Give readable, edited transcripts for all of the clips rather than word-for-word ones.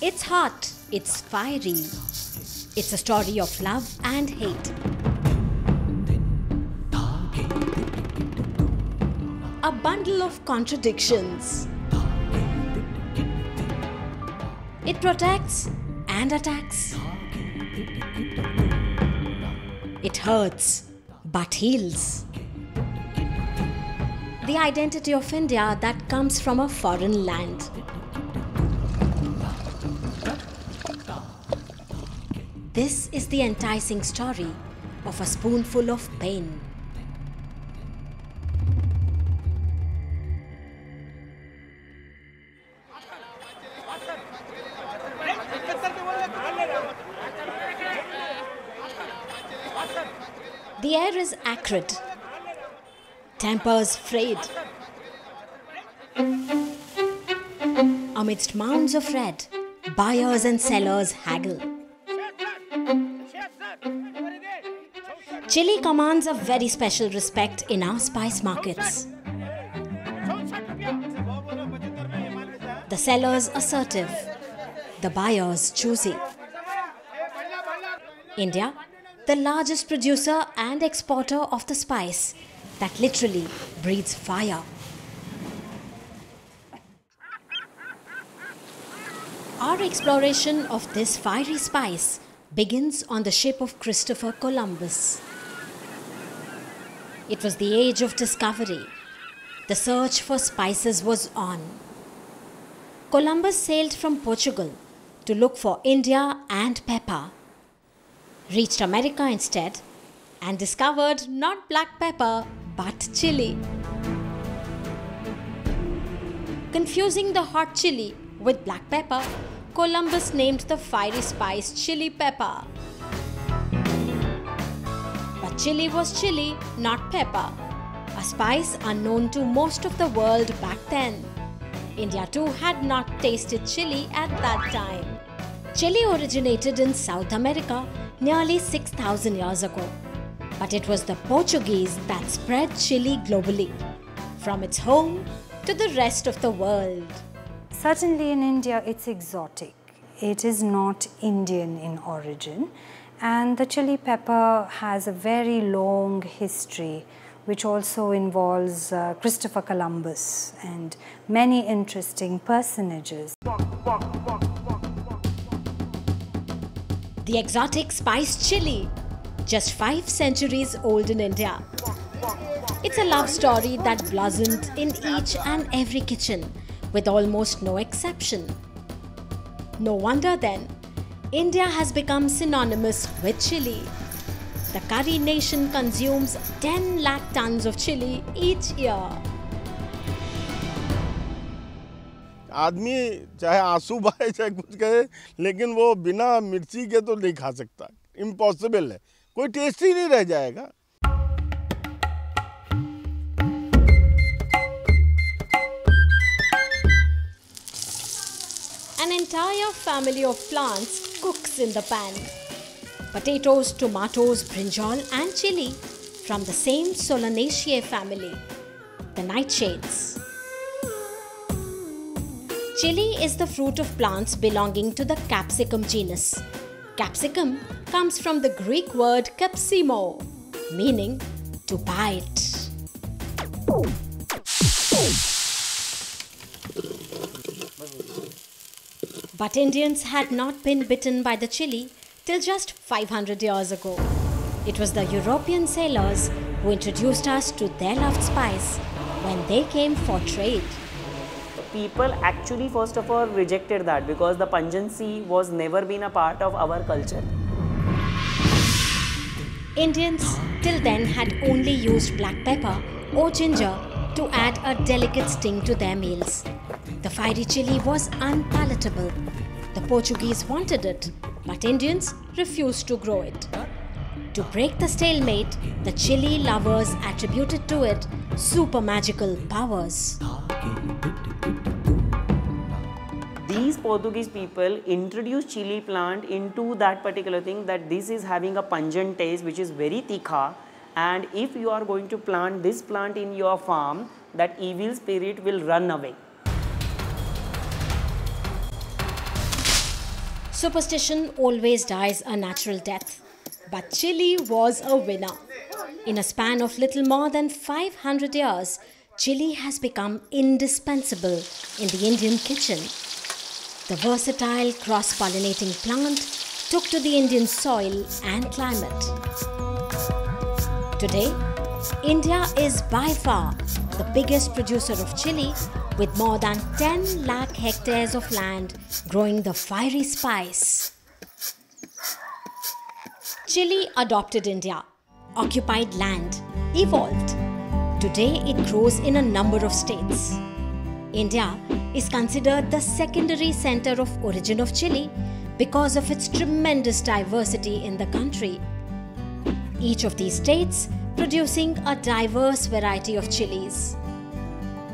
It's hot, it's fiery. It's a story of love and hate. A bundle of contradictions. It protects and attacks. It hurts but heals. The identity of India that comes from a foreign land. This is the enticing story of a spoonful of pain. The air is acrid, tempers frayed. Amidst mounds of red, buyers and sellers haggle. Chilli commands a very special respect in our spice markets. The sellers assertive, the buyers choosy. India, the largest producer and exporter of the spice that literally breathes fire. Our exploration of this fiery spice begins on the ship of Christopher Columbus. It was the age of discovery. The search for spices was on. Columbus sailed from Portugal to look for India and pepper. Reached America instead and discovered not black pepper but chili. Confusing the hot chili with black pepper, Columbus named the fiery spice chili pepper. But chili was chili, not pepper, a spice unknown to most of the world back then. India too had not tasted chili at that time. Chili originated in South America nearly 6,000 years ago. But it was the Portuguese that spread chili globally, from its home to the rest of the world. Certainly in India, it's exotic. It is not Indian in origin. And the chili pepper has a very long history, which also involves Christopher Columbus and many interesting personages. The exotic spice chili, just 5 centuries old in India. It's a love story that blossomed in each and every kitchen, with almost no exception. No wonder then, India has become synonymous with chili. The curry nation consumes 10 lakh tons of chili each year. आदमी चाहे आंसू बहाए चाहे कुछ कहे, लेकिन वो बिना मिर्ची के तो नहीं खा सकता. इम्पॉसिबल है. कोई टेस्ट ही नहीं रह जाएगा. An entire family of plants cooks in the pan. Potatoes, tomatoes, brinjal and chili from the same Solanaceae family, the nightshades. Chili is the fruit of plants belonging to the capsicum genus. Capsicum comes from the Greek word capsimo, meaning to bite. But Indians had not been bitten by the chili till just 500 years ago. It was the European sailors who introduced us to their loved spice when they came for trade. People actually first of all rejected that because the pungency was never been a part of our culture. Indians till then had only used black pepper or ginger to add a delicate sting to their meals. The fiery chili was unpalatable. The Portuguese wanted it, but Indians refused to grow it. To break the stalemate, the chili lovers attributed to it super magical powers. These Portuguese people introduced chili plant into that particular thing, that this is having a pungent taste which is very tikha, and if you are going to plant this plant in your farm, that evil spirit will run away. Superstition always dies a natural death, but chili was a winner. In a span of little more than 500 years, chili has become indispensable in the Indian kitchen. The versatile cross-pollinating plant took to the Indian soil and climate. Today, India is by far the biggest producer of chili, with more than 10 lakh hectares of land growing the fiery spice. Chili adopted India, occupied land, evolved. Today it grows in a number of states. India is considered the secondary center of origin of chili because of its tremendous diversity in the country. Each of these states producing a diverse variety of chilies.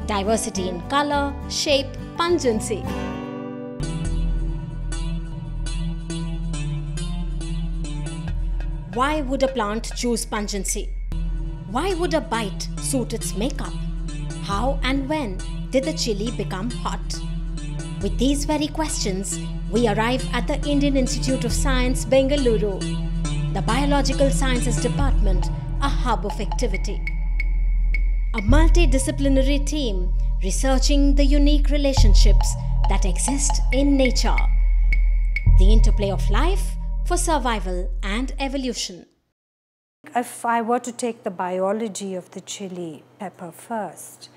Diversity in color, shape, pungency. Why would a plant choose pungency? Why would a bite suit its makeup? How and when did the chili become hot? With these very questions, we arrive at the Indian Institute of Science, Bengaluru, the Biological Sciences Department, a hub of activity. A multidisciplinary team researching the unique relationships that exist in nature, the interplay of life for survival and evolution. If I were to take the biology of the chili pepper first,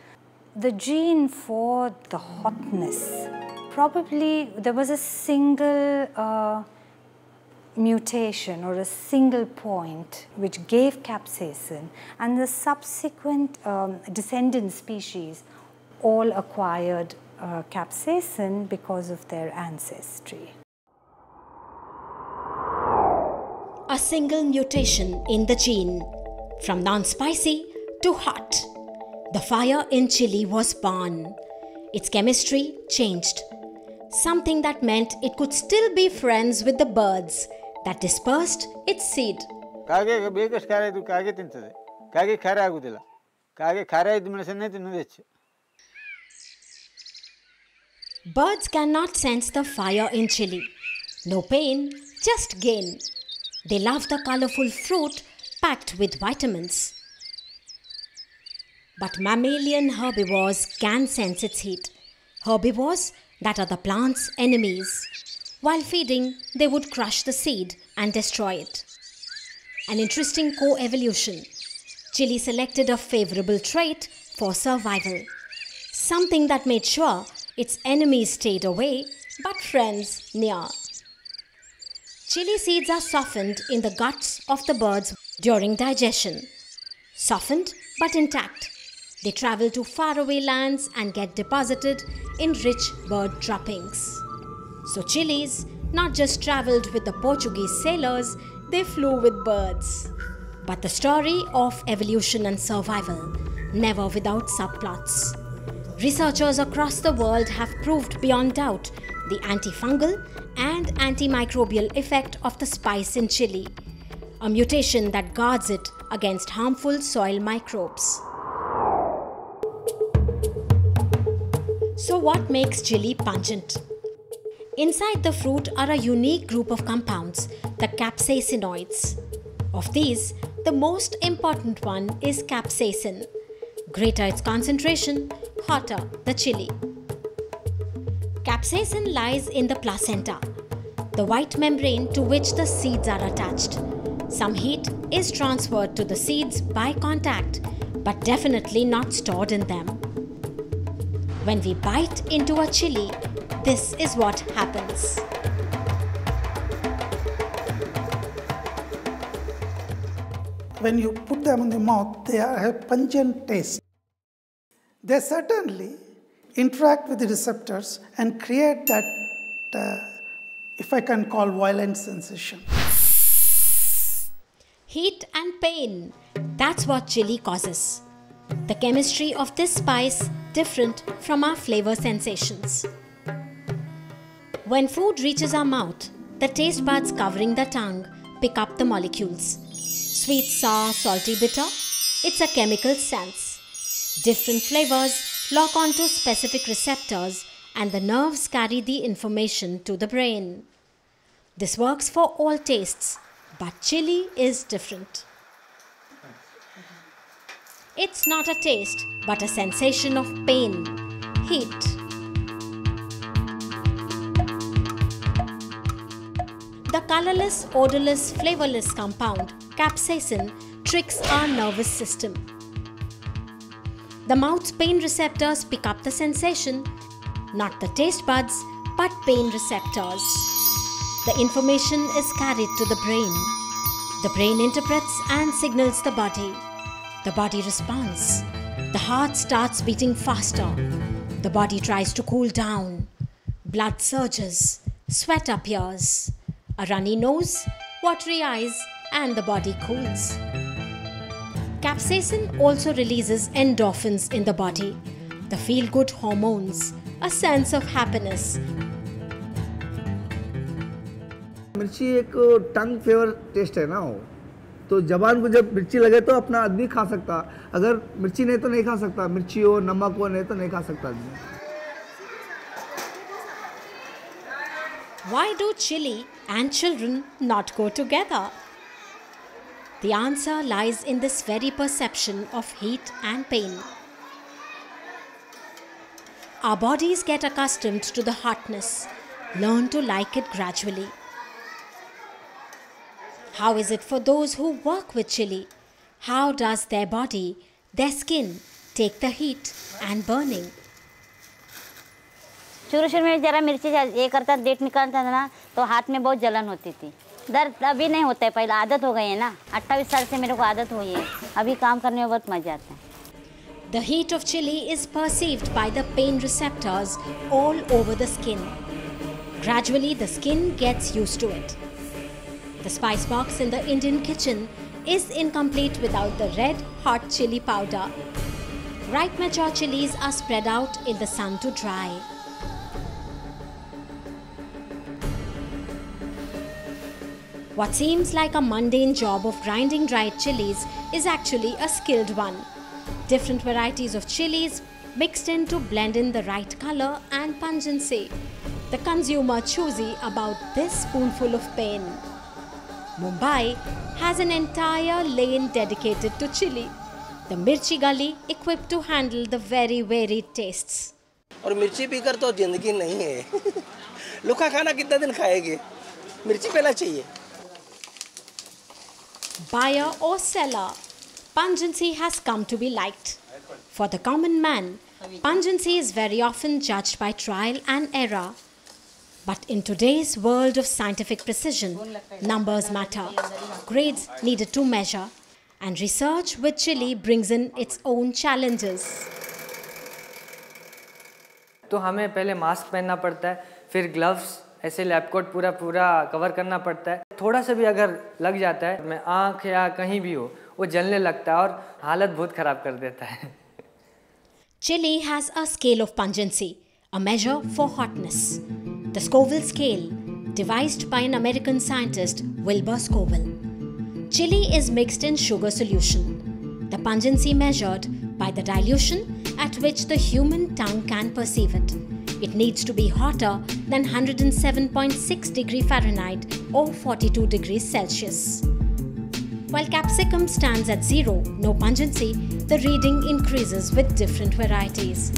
the gene for the hotness, probably there was a single mutation or a single point which gave capsaicin, and the subsequent descendant species all acquired capsaicin because of their ancestry. A single mutation in the gene, from non-spicy to hot. The fire in chili was born. Its chemistry changed. Something that meant it could still be friends with the birds that dispersed its seed. ಕಾಗೆ ಬೇಕಷ್ಟು ಖಾರ ಇದ್ದು ಕಾಗೆ ತಿಂತದೆ. ಕಾಗೆ ಖಾರ ಆಗುವುದಿಲ್ಲ. ಕಾಗೆ ಖಾರ ಇದ್ದ ಮೆಣಸನ್ನೇ ತಿನ್ನುವುದು ಹೆಚ್ಚು. Birds cannot sense the fire in chili. No pain, just gain. They love the colorful fruit packed with vitamins. But mammalian herbivores can sense its heat. Herbivores that are the plant's enemies. While feeding, they would crush the seed and destroy it. An interesting co-evolution. Chili selected a favorable trait for survival. Something that made sure its enemies stayed away, but friends near. Chili seeds are softened in the guts of the birds during digestion. Softened but intact. They travel to faraway lands and get deposited in rich bird droppings. So chilies not just traveled with the Portuguese sailors, they flew with birds. But the story of evolution and survival, never without subplots. Researchers across the world have proved beyond doubt the antifungal and antimicrobial effect of the spice in chili, a mutation that guards it against harmful soil microbes. So what makes chili pungent? Inside the fruit are a unique group of compounds, the capsaicinoids. Of these, the most important one is capsaicin. Greater its concentration, hotter the chili. Capsaicin lies in the placenta, the white membrane to which the seeds are attached. Some heat is transferred to the seeds by contact, but definitely not stored in them. When we bite into a chili, this is what happens. When you put them in the mouth, they have pungent taste. They certainly interact with the receptors and create that, if I can call, violent sensation. Heat and pain, that's what chili causes. The chemistry of this spice different from our flavor sensations. When food reaches our mouth, the taste buds covering the tongue pick up the molecules. Sweet, sour, salty, bitter, it's a chemical sense. Different flavors lock onto specific receptors and the nerves carry the information to the brain. This works for all tastes, but chili is different. It's not a taste, but a sensation of pain, heat. The colorless, odorless, flavorless compound, capsaicin, tricks our nervous system. The mouth's pain receptors pick up the sensation, not the taste buds, but pain receptors. The information is carried to the brain. The brain interprets and signals the body. The body responds. The heart starts beating faster. The body tries to cool down. Blood surges. Sweat appears. A runny nose, watery eyes, and the body cools. Capsaicin also releases endorphins in the body, the feel-good hormones, a sense of happiness. मिर्ची एक टंग flavour taste है ना वो, तो जबान को जब मिर्ची लगे तो अपना आदमी खा सकता, अगर मिर्ची नहीं तो नहीं खा सकता, मिर्ची हो नमक हो नहीं तो नहीं खा सकता आदमी. Why do chili and children not go together? The answer lies in this very perception of heat and pain. Our bodies get accustomed to the hotness, learn to like it gradually. How is it for those who work with chili? How does their body, their skin, take the heat and burning? शुरू में जरा मिर्ची ये करता date निकालता था ना तो हाथ में बहुत जलन होती थी. दर्द अभी नहीं होता है, पहले आदत हो गई है ना. 28 साल से मेरे को आदत हुई है, अभी काम करने में बहुत मजा आता है. The heat of chili is perceived by the pain receptors all over the skin. Gradually, the skin gets used to it. The spice box in the Indian kitchen is incomplete without the red hot chili powder. Ripe mature chilies are spread out in the sun to dry. What seems like a mundane job of grinding dried chilies is actually a skilled one. Different varieties of chilies mixed in to blend in the right color and pungency. The consumer choosy about this spoonful of pain. Mumbai has an entire lane dedicated to chili. The Mirchi Gully equipped to handle the very varied tastes. और मिर्ची पीकर तो जिंदगी नहीं है. लुका खाना कितना दिन खाएंगे? मिर्ची पीना चाहिए. Buyer or seller, pungency has come to be liked. For the common man, pungency is very often judged by trial and error. But in today's world of scientific precision, numbers matter, grades needed to measure, and research with chili brings in its own challenges. तो हमें पहले mask पहनना पड़ता है, फिर gloves, ऐसे lab coat पूरा cover करना पड़ता है. थोड़ा सा भी अगर लग जाता है, मैं आँख या कहीं भी हो, वो जलने लगता है और हालत बहुत ख़राब कर देता है. Chili has a scale of pungency, a measure for hotness. The Scoville scale, devised by an American scientist, Wilbur Scoville. Chili is mixed in sugar solution. The pungency measured by the dilution at which the human tongue can perceive it. It needs to be hotter than 107.6 degrees Fahrenheit or 42 degrees Celsius. While capsicum stands at 0, no pungency, the reading increases with different varieties.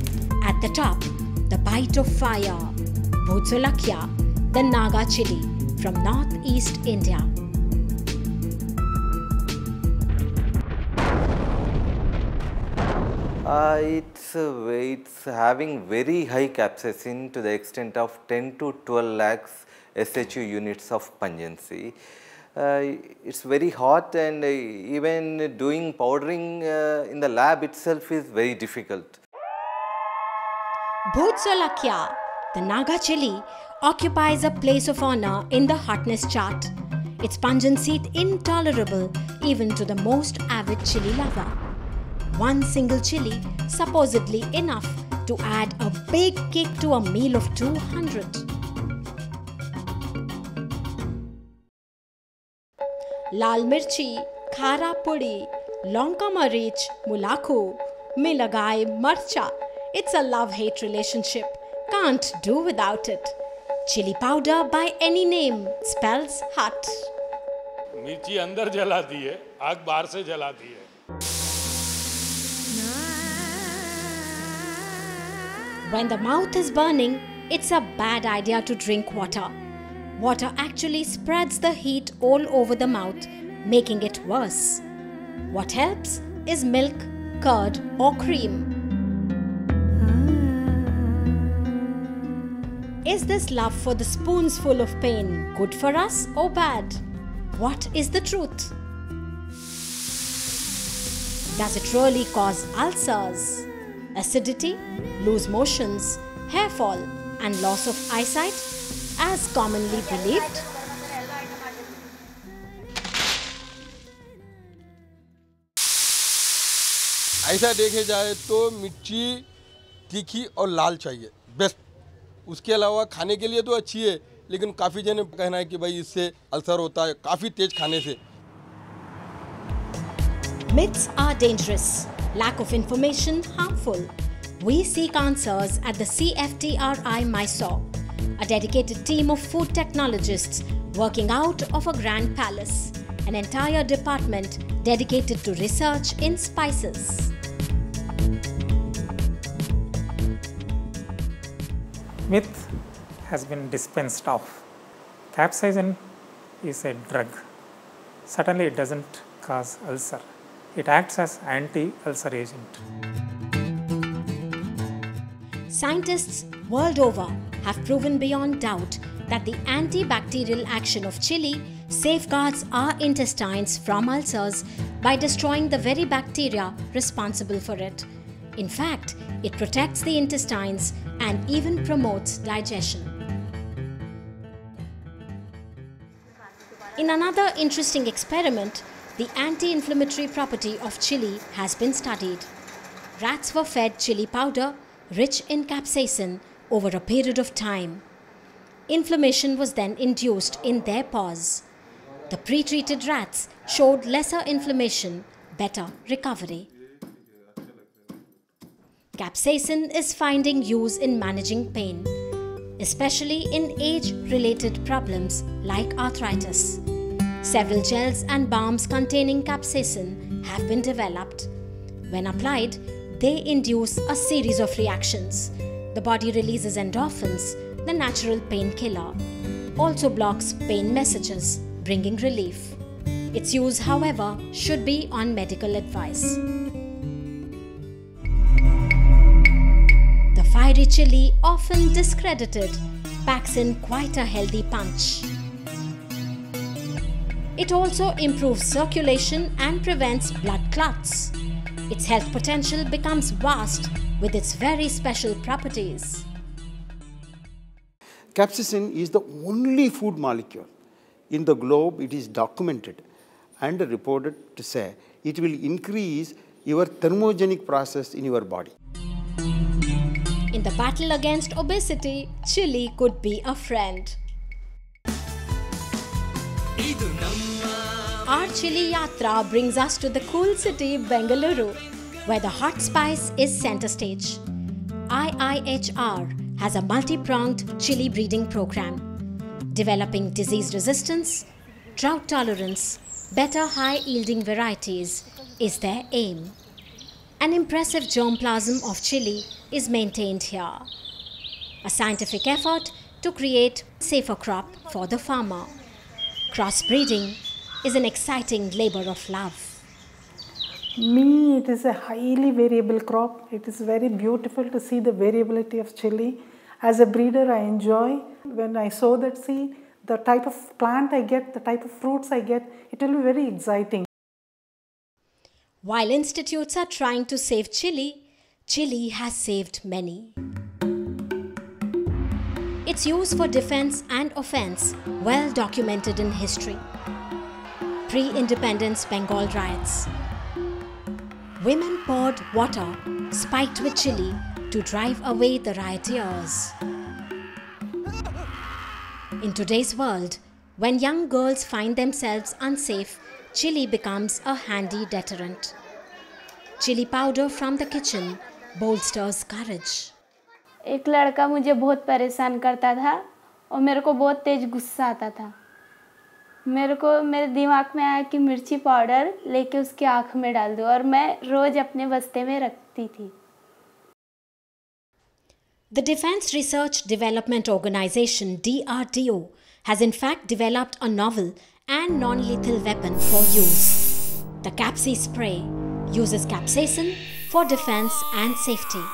At the top, the bite of fire, Bhutsulakya, the Naga chili from northeast India. It's having very high capsaicin to the extent of 10 to 12 lakhs SHU units of pungency. It's very hot, and even doing powdering in the lab itself is very difficult. Bhutsulakya, the Naga chili, occupies a place of honor in the hotness chart. Its pungency intolerable even to the most avid chili lover. One single chili supposedly enough to add a big kick to a meal of 200. Lal mirchi, khara pudi, lonka marich, mulakhu, milagai marcha. It's a love-hate relationship. Can't do without it. Chili powder by any name spells hot. मिर्ची अंदर जलाती है, आग बाहर से जलाती है. When the mouth is burning, it's a bad idea to drink water. Water actually spreads the heat all over the mouth, making it worse. What helps is milk, curd, or cream. Is this love for the spoonsful of pain good for us or bad? What is the truth? Does it really cause ulcers, acidity, loose motions, hair fall, and loss of eyesight, as commonly believed? ऐसा देखे जाए तो मिर्ची तीखी और लाल चाहिए, best. उसके अलावा खाने के लिए तो अच्छी है, लेकिन काफ़ी जने कहना है कि भाई इससे अल्सर होता है काफ़ी तेज खाने से. Myths are dangerous. Lack of information harmful. We seek answers at the CFTRI Mysore, a dedicated team of food technologists working out of a grand palace, an entire department dedicated to research in spices. Myth has been dispensed of. Capsaicin is a drug. Certainly it doesn't cause ulcer. It acts as anti-ulcer agent. Scientists world over have proven beyond doubt that the antibacterial action of chili safeguards our intestines from ulcers by destroying the very bacteria responsible for it. In fact, it protects the intestines and even promotes digestion. In another interesting experiment, the anti-inflammatory property of chili has been studied. Rats were fed chili powder rich in capsaicin over a period of time. Inflammation was then induced in their paws. The pre-treated rats showed lesser inflammation, better recovery. Capsaicin is finding use in managing pain, especially in age-related problems like arthritis. Several gels and balms containing capsaicin have been developed. When applied, they induce a series of reactions. The body releases endorphins, the natural painkiller, also blocks pain messages, bringing relief. Its use, however, should be on medical advice. The fiery chili, often discredited, packs in quite a healthy punch. It also improves circulation and prevents blood clots. Its health potential becomes vast with its very special properties. Capsaicin is the only food molecule in the globe. It is documented and reported to say it will increase your thermogenic process in your body. In the battle against obesity, chili could be a friend. Our chili yatra brings us to the cool city Bengaluru, where the hot spice is center stage. IIHR has a multi-pronged chili breeding program. Developing disease resistance, drought tolerance, better high-yielding varieties is their aim. An impressive germplasm of chili is maintained here. A scientific effort to create a safer crop for the farmer. Crossbreeding is an exciting labor of love. Me, it is a highly variable crop. It is very beautiful to see the variability of chili. As a breeder, I enjoy when I sow that seed, the type of plant I get, the type of fruits I get, it will be very exciting. While institutes are trying to save chili, chili has saved many. Its use for defense and offense well documented in history. Pre-independence Bengal riots. Women poured water spiked with chili to drive away the rioters. In today's world, when young girls find themselves unsafe, chili becomes a handy deterrent. Chili powder from the kitchen bolsters courage. एक लड़का मुझे बहुत परेशान करता था और मेरे को बहुत तेज़ गुस्सा आता था। मेरे दिमाग में आया कि मिर्ची पाउडर लेके उसकी आँख में डाल दूँ और मैं रोज़ अपने बस्ते में रखती थी। The Defense Research Development Organization DRDO has in fact developed a novel and non-lethal weapon for use. The Capsi spray uses capsaicin for defense and safety.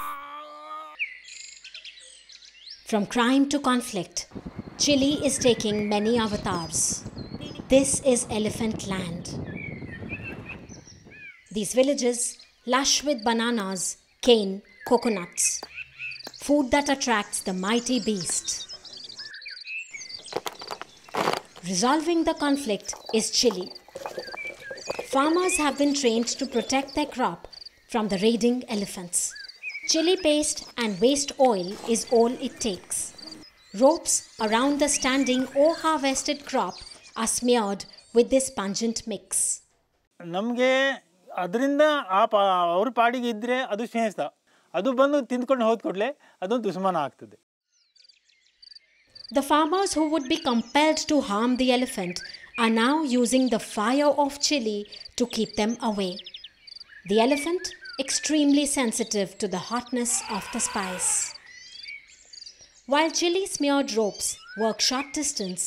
From crime to conflict, Chile is taking many avatars. This is elephant land. These villages, lush with bananas, cane, coconuts, food that attracts the mighty beast. Resolving the conflict is Chile. Farmers have been trained to protect their crop from the raiding elephants. Chili paste and waste oil is all it takes. Ropes around the standing or harvested crop are smeared with this pungent mix. ನಮಗೆ ಅದರಿಂದ ಅವ್ರ ಪಾಡಿಗೆ ಇದ್ದರೆ ಅದು ಸ್ನೇಹಿತ, ಅದು ಬಂದು ತಿಂದ್ಕೊಂಡು ಹೋದ ಕೂಡಲೇ ಅದು ದುಶ್ಮನ ಆಗ್ತದೆ. The farmers who would be compelled to harm the elephant are now using the fire of chili to keep them away. The elephant extremely sensitive to the hotness of the spice. While chili smeared ropes work short distance,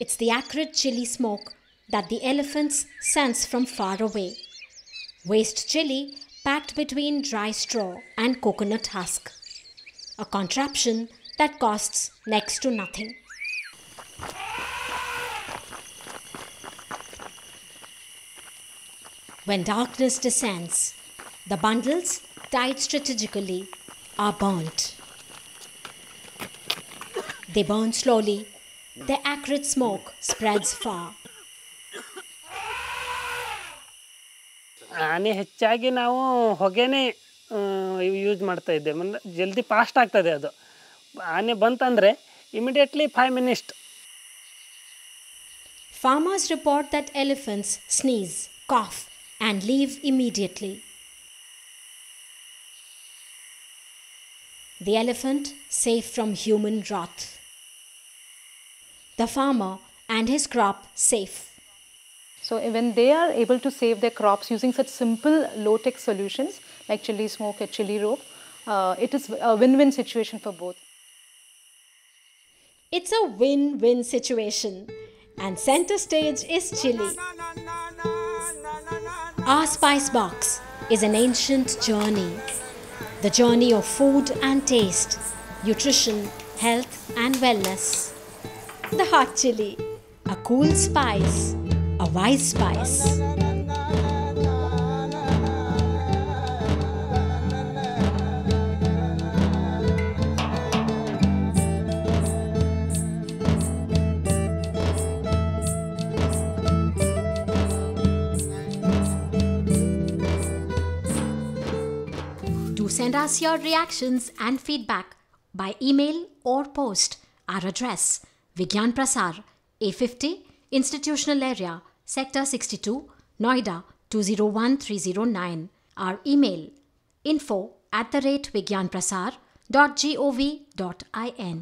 it's the acrid chili smoke that the elephants sense from far away. Waste chili packed between dry straw and coconut husk. A contraption that costs next to nothing. When darkness descends, the bundles, tied strategically, are burnt. They burn slowly. Their acrid smoke spreads far. ಆನೆ ಹೆಚ್ಚಾಗಿ ನಾವು ಹೊಗೆನೇ use ಮಾಡ್ತಾ ಇದ್ದೇವೆ. ಅಂದರೆ ಜಲ್ದಿ fast ಆಗ್ತದೆ ಅದು. ಆನೆ ಬಂತಂದರೆ immediately 5 minutes. Farmers report that elephants sneeze, cough, and leave immediately. The elephant safe from human wrath. The farmer and his crop safe. So when they are able to save their crops using such simple low-tech solutions like chili smoke or chili rope, it is a win-win situation for both. It's a win-win situation, and center stage is chili. Our spice box is an ancient journey. The journey of food and taste, nutrition, health and wellness. The hot chili, a cool spice, a wise spice. Do send us your reactions and feedback by email or post. Our address: Vigyan Prasar, A50, Institutional Area, Sector 62, Noida 201309. Our email: info@vigyanprasar.gov.in.